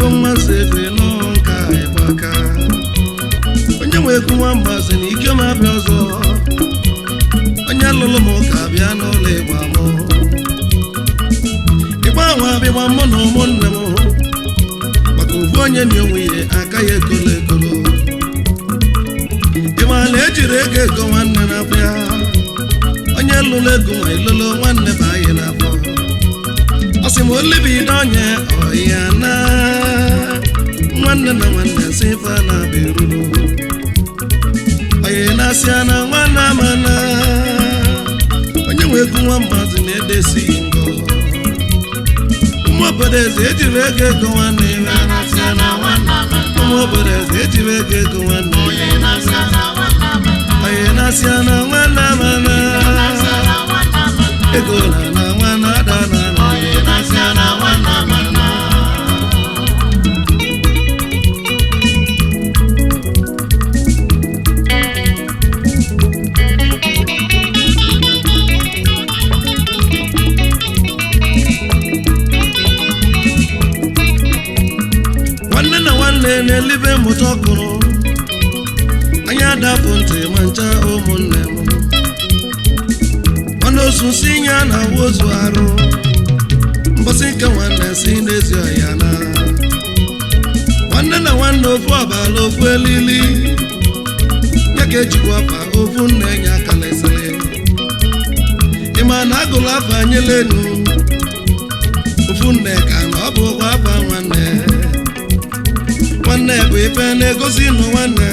Ikem Mazeli no nka ibaka onye nweku nwamba si na Ikem abịa ọzọ onye lụrụ m ka bịa n'ụlọ ịgba m ịgba nwa abịgba mụ na ụmụnne m maka ofu onye na onwe ya aka ya ekolo ekolo ịmala ejiri ego ego nwanne na-abịa onye lụrụ ego nwa ilolo nwanne bụ anyị na-abụ ọ sị m olibido onye ọya na nwanne na nwanne si ife a na-abịa eruru onye Nasia na nwanne amana onye nweku nwamba si na-edesi ngo ụmụ obodo eze ejiri ego ego nwanne ụmụ obodo eze ejiri ego ego nwanne onye Nasia na nwanne amana ego na nwanne adana onye Nasia na nwanne amana nwanne na nwanne na-elibe mmụta ọkụrụ anyị adapụ ntị ma ncha ụmụnne m nwanne osu si ya na wozu arụ mbọsị nke nwanne si n'ezi ọya na nwanne na nwanne ofu ọbala ofu elili ya ka ejikwa afa ofu nne enye aka lesịrị ịma na agụrụ afa anyelenu ofu nne ka na ọ bụ ụgwọ afa nwanne nwanne bụ ife na-egosi nụ nwanne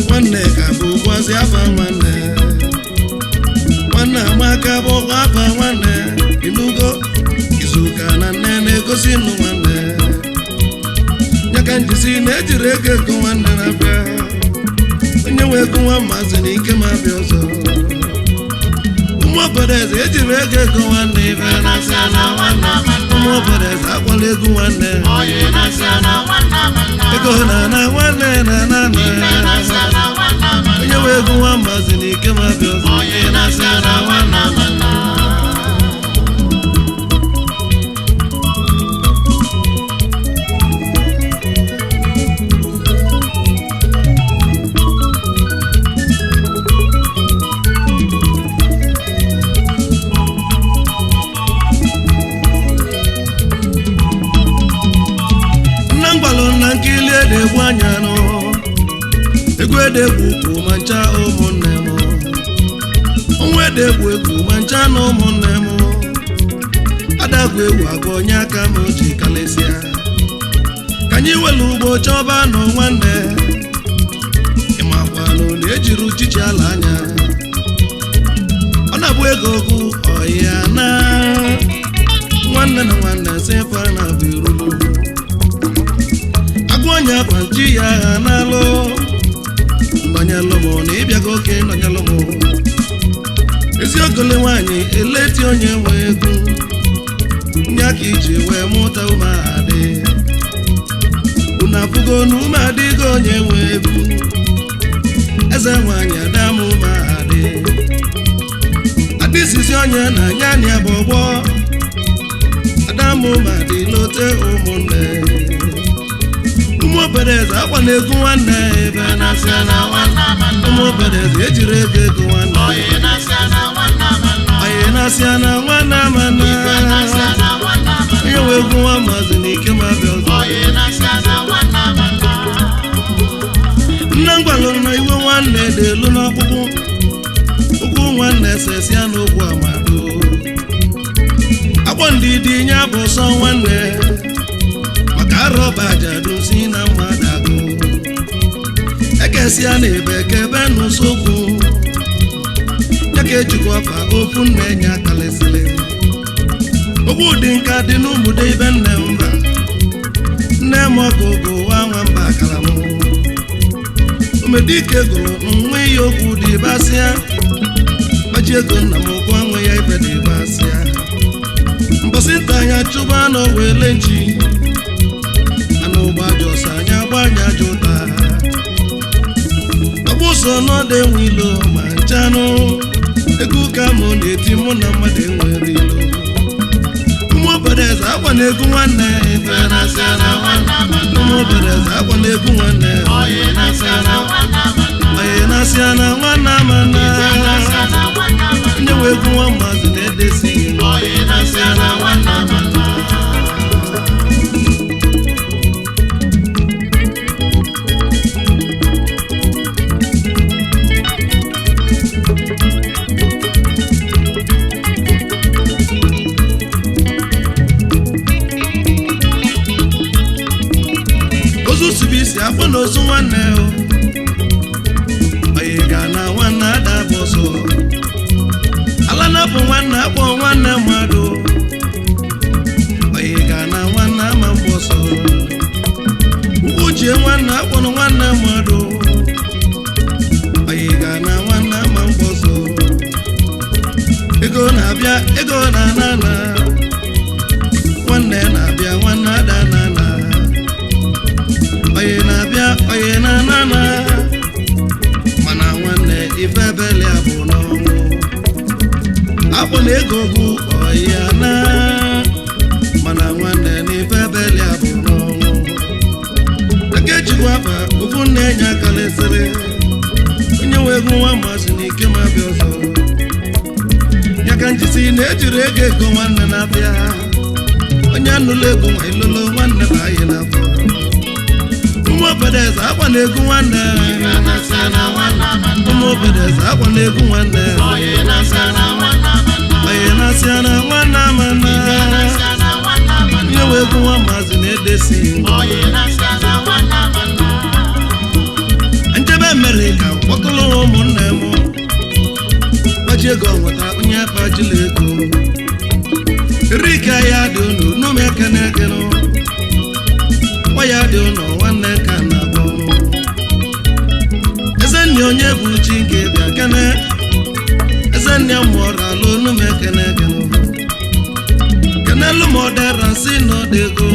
nwanne ka bụ ụgwọzi afa nwanne nwanne amaka bụ ụgwọ afa nwanne inugo izuụka na nne na-egosi nụ nwanne ya ka njisi na-ejiri ego ego nwanne na-abịa onye nwe ego nwa mmasị na Ikem abịa ọzọ ụmụ obodo eze ejiri ego ego nwanne ife ụmụ obodo eze akwala ego nwanne ego na nwanne na onye nwe ego nwamba si na Ikem abịa ọzọ na nkili edegbu anya nụ egwu edegbu ukwu ma ncha ụmụnne m onwe edegbu egwu ma ncha na ụmụnne m adagwu egwu agwa onye aka m ji kalesịa ka anyị welu ugbo chọba nụ nwanne ịmakwa n'ụlọ ejiri uchichi ala anya ọ na-abụ ego okwu ọya na nwanne na nwanne sefa na bụ irulu onye akpanji ya agha n'alụ nọnyelụ m na ịbịago oke nọnyelụ m eziogole nwaanyị eleti onye nwe ego nye aka iji wee mụta umeadị unu afụgo na umeadịgo onye nwe ego eze nwaanyị adam umeadị adịsizi onye na anya anya bụ ọgbọ adam umeadị lote ụmụnne ụmụ obodo eze akwa na-ego nwanne ebe ụmụ obodo eze ejiri ego ego nwanne onye Nasia na nwanne amana onye wee ego nwa maazị na Ikem abịa ọzọ nne ngwalụrụ na iwe nwanne dị elu n'ọkpụkpụ ụkwụ nwanne sesia n'okwu amado akpọ ndidi nye bụ sọ nwanne arọba ajadu si na mmadụ agụ ekesịa na ebe kebe n'ụsọkwu ya ka ejikwa afa ofu nne enye akalesịrị okwu dị nka dị n'ụmụde ibe nne mba nne m ọgụgụ wa nwamba akara m omedike gụrụ nwe ya okwu dị basịa gbaji ego nna m ụgwọ nwe ya ibe dị basịa mbọsị nta anya chụba na owele nchi ụgbajọsa anya gbanya jụta ọgbụsọ n'ọdụ enwe ilo ma nchanụ ego ka mụ na-eti mụ na mmadụ enwere ilo ụmụ obodo eze akwa na-egwu nwanne ife Nasia na nwanne ụmụ obodo akwa na-egwu nwanne oyi Nasia na nwanne amana onye wee egwu nwa mmadụ na-edesi oyi Nasia na nwanne amana Subisi afọ n'ozu nwanne onye ga na nwanne adabụ ọsọ ala na-apụ nwanne akpọ nwanne mmadụ onye ga na nwanne ama mgbe ọsọ uchie nwanne akpọrọ nwanne mmadụ onye ga na nwanne ama mgbe ọsọ ego na-abịa ego na-ana nwanne na-abịa nwanne ada na-ana oye na-abịa oye na-anana mana nwanne ife ebele abụ n'ọnwụ akpụ na ego bụ oye na mana nwanne na ife ebele abụ n'ọnwụ aka ejikwa afa ofu nne enye aka lesịrị onye wee gụ nwa mmasị na ike ma bịa ọzọ ya ka njisi na-ejiri ego nwanne na-abịa onye anụla ego nwa ilolo nwanne bụ anyị n'afọ ụmụ obodo eze akwa na-egwu nwanne ụmụ obodo eze akwa na-egwu nwanne oyi Nasia na nwanne amana ihe wee egwu nwa maazị na-edesi njebe mere ka kpọtụrụ ụmụnne m gbaji ego nweta onye bajila ego rika ya dị unu n'ụmụ ekene ekene ya dị ụlọ nwanne ka na-abụ Ezenni onye bụ chi nke bịa kene Ezenni mụọrọ ala onu m ekene ekene kenelu m ọdara si n'ọdego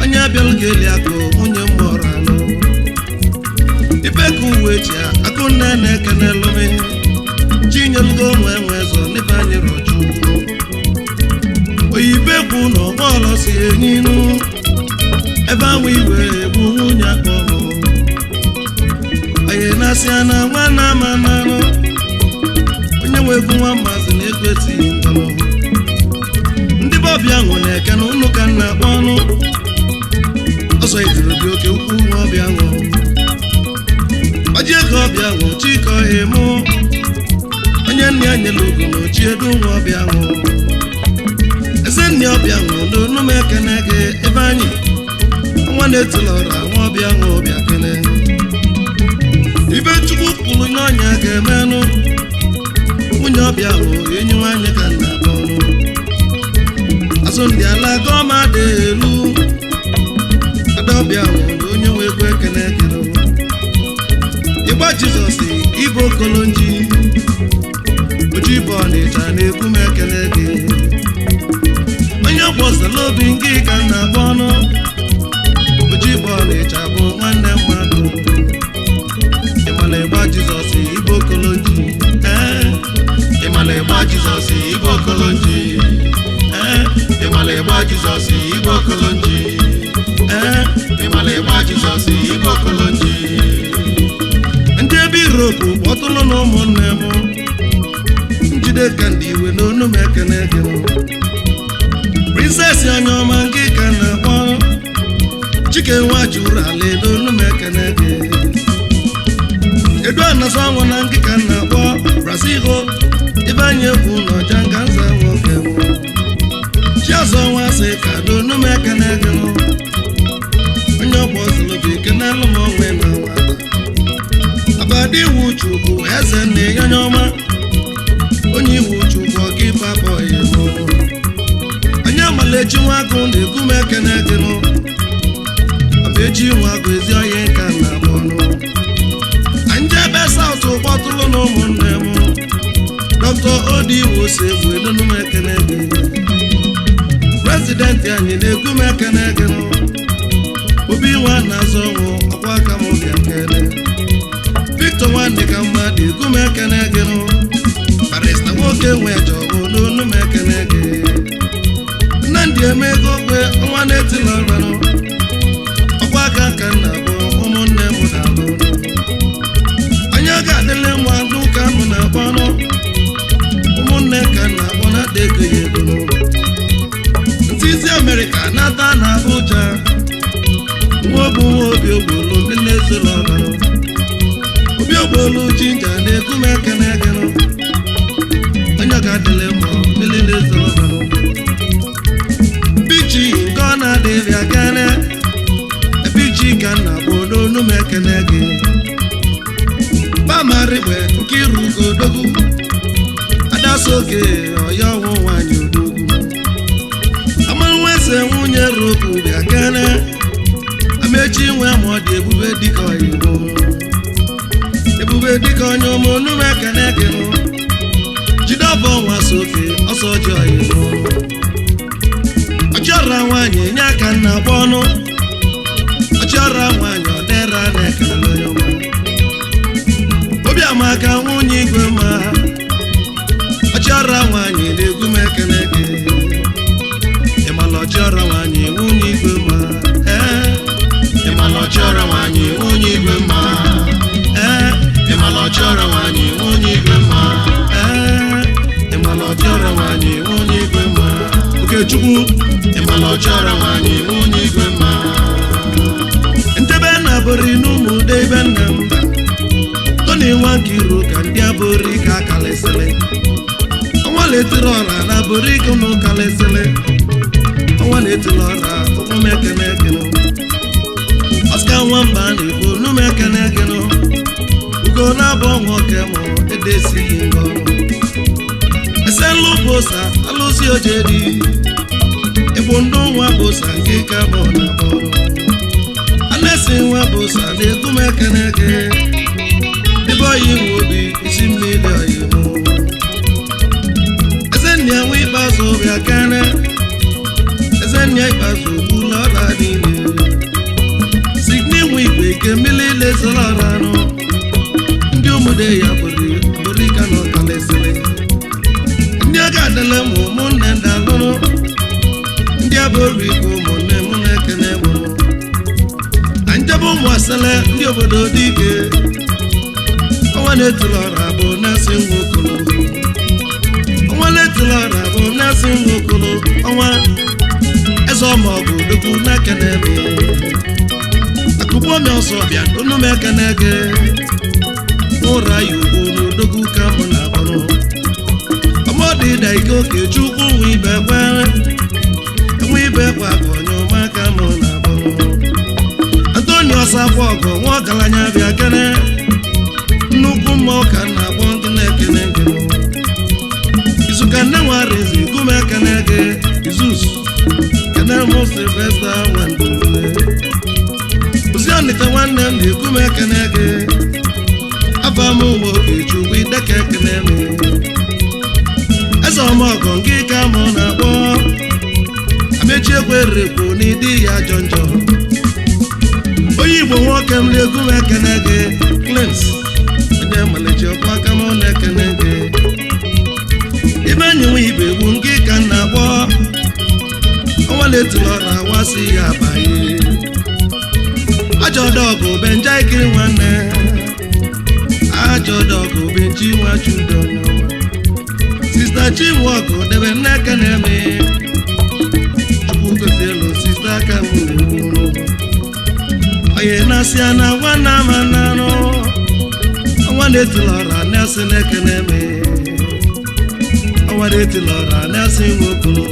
onye abịala ga-eli akụ onye mụọrọ ala ibeku uwe ji akụ nne na-ekenelu m chinyelugo onwe enwe zọ n'ibe anyị rọju oyibekwu na ọgbọọlọ si enyinu ebe ahụ iwe bụ nwunye akpọmụ onye Nasia na nwanne amananụ onye nwegwu nwa mmazi na-ekweti ngọrọ ndị bọbịa nwụ na-eke na ụnụ ka nna akpọ ọnụ ọsọ idoro dị oke ukwu nwa ọbịa nwụ ọji ego ọbịa nwụ chike ọhịa mụ onye nne ya nyere ugo na ochi edu nwa ọbịa nwụ Ezenni ọbịa nwụ na onu m ekene gị ebe anyị nwanne tụlọra nwa ọbịa nwa ọbịa kele ibe chukwu kwuru n'ọnya ga-emenụ nwunye ọbịa hụ enyi nwanyị ka nna bọnụ azụ ndị ala gọma dị elu ada ọbịa hụ na onye nwe egwu ekene ekele ịgba Jizọs ibe okolonji oji ibe ọnịcha na-ekwu m ekele gị onye gbọsala obi ngị ka nna bọnụ Ojigbo Ọnịcha bụ nwanne mmadụ ịmala ịgba Jizọs ibe okolonji ịmala ịgba Jizọs ibe okolonji ịmala ịgba Jizọs ibe okolonji ịmala ịgba Jizọs ibe okolonji ndị ebe Europe kpọtụrụ na ụmụnne m njide ka ndị iwe na onu m ekene gị Princess onye ọma nke ka na-akpọ Chike nwa juru ala edolu m ekene gị edu anasa ọnwụ na nkịka na-akpọ Brazil ebe anyị egwu n'ọja nga nza nwoke m chiazọ nwa sị ka dolu m ekene gị onye ọgbọ zụlụbi kenelụ m onwe na nwata abadị iwu Chukwu eze nne ya onye ọma onye iwu Chukwu ọka ife abọ ya m onye amalechi nwa agụ na-egwu m ekene gị eji nwa agụ ezi onye nka na abọnụ anje ebe South kpọtụrụ na ụmụnne m Dr. Odi Wose egwu elunu m ekene gị prezidenti anyị na-egwu m ekene gị obi nwa na-azọ ọnwụ ọkwa aka m bịa kene Victor nwanne ka mmadụ egwu m ekene gị barista nwoke nwe jọbụ n'onu m ekene gị Nnamdi ga-eme ego kwe ọnwa na-etila ọranụ ọkwa aka ka nna bụ ụmụnne m na-alụ anya ga-adịle mma n'ụka mụ na-agba ọnụ ụmụnne ka nna akpọ na-ada ego ya ego n'ụlọ ntịzi Amerịka nata na Abuja nwa bụ nwa obi ogbolu ndị na-ezolo ọranụ obi ogbolu jinja na-ekwu m ekene ekenụ onye ga-adịle mma mmiri na-ezolo ọranụ bichi nke ọ na-adịrị akene ebichi ka nna bụ n'onu m ekene gị bamarigbe nke iru godogwu adasoke ọya ọnwụ nwanyị odogwu amanweze nwunye roku bịa kene amechi nwe ma ọ dị ebube dịka oyibo ebube dịka onye ụmụ onu m ekene gị jidọbọ nwa soke ọsọ ji oyibo ọchịọra nwanyị nye aka nna gba ọnụ ọchịọra nwanyị ọdera na-ekele onye ọma Obiamaka nwunye igwe ma ọchịọra nwanyị na-egwu m ekele gị ịmala ọchịọra nwanyị nwunye igwe ma ịmala ọchịọra nwanyị nwunye igwe ma ịmala ọchịọra nwanyị nwunye igwe ma ịmala ọchịọra nwanyị nwunye igwe ma Okechukwu ịmala ọchịọra nwanyị nwunye igwe ma ntebe na bụrụ n'ụmụ ụda ebe nna mba Tony Nwankiro ka ndị abụrụ ike akalịsịlị ọnwa na-etiri ọra na abụrụ ike ụnụ kalịsịlị ọnwa na-etiri ọra ụmụmekene gịnụ Oscar nwamba na-ekwu n'ụmụmekene gịnụ ugo na-abụ nwoke mụ edesighị ngọ eselụ bosa alụsi ojedi ịbụ ndụ nwa bosa nke ka bụ na bọrọ anesi nwa bosa na-ekwu m ekene gị ebe oyi nwe obi isi mmiri oyibo ezenni enwe ikpeazụ bịa kene ezenni ikpeazụ kwula ọra niile signi nwe igwe ike mmiri lezoro ọra anụ ndị ụmụde ya bụrụ ike na ọkalịsịrị ndị aga adịla m ụmụnne ndị alụrụ ndị abụrụ ike ụmụnne mụ na-ekene gbụrụ na njebe ụmụ asele ndị obodo dị ike ọnwa na-etila ọra bụ na-asị nwokolo ọnwa na-etila ọra bụ na-asị nwokolo ọnwa eze ọma ọgụ dokwu na-ekene eme akụkọ mi ọsọ bịa unu m ekene gị ụra ya ugbo n'odogwu ka mụ na-akpọrọ ọmọdụ ịda ike oke chukwu nwe ibe kwere enwe ibe kwa ka onye ọma ka mụ na-akpọrọ Antoni ọsafọ ọgọ nwa ọgaranya bịa kene nnukwu mmụọ ka na-akpọ ndị na-ekene gị izuka nne nwarezi gume ekene gị Izus kene mụ Silvesta nwandule oziọnịta nwanne m na-ekwu m ekene gị afọ m ụmụ Okechukwu ideka ekene m eze ọmọgọ nke ka mụ na-akpọ amechi ekwerekwu n'ịdị ya ajọ njọ onye Igbo nwoke m na-ekwu m ekene gị Clint onye malichi ọkwa aka m na-ekene gị ibe enyi nwe ibe egwu nke ka m na-akpọ ọnwa na-etila ọra wasị ya abanye ajọdọgụ benja ikiri nwanne ajọdọgụ benji nwachudo sista Chinwọgụ debe nneka na-eme chukwu gozielu sista aka m onye Nasia na nwanne ama nanụ ọnwa na-etila ọra na-asị n'eke na-eme ọnwa na-etila ọra na-asị nwokolo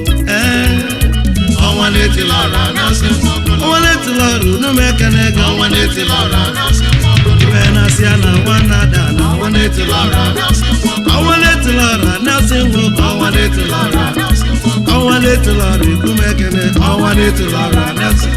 ọnwa na-etila ọra na-asị nwokolo ọnwa na-etila ọra unu m ekene gị ọnwa na-etila ọra ibe Nasia na nwanne ada na ọnwa na-etila ọra ọnwa na-etila ọra na-asị nwokolo ọnwa na-etila ọra ọnwa na-etila ọra ikwu m ekene ọnwa na-etila ọra na-asị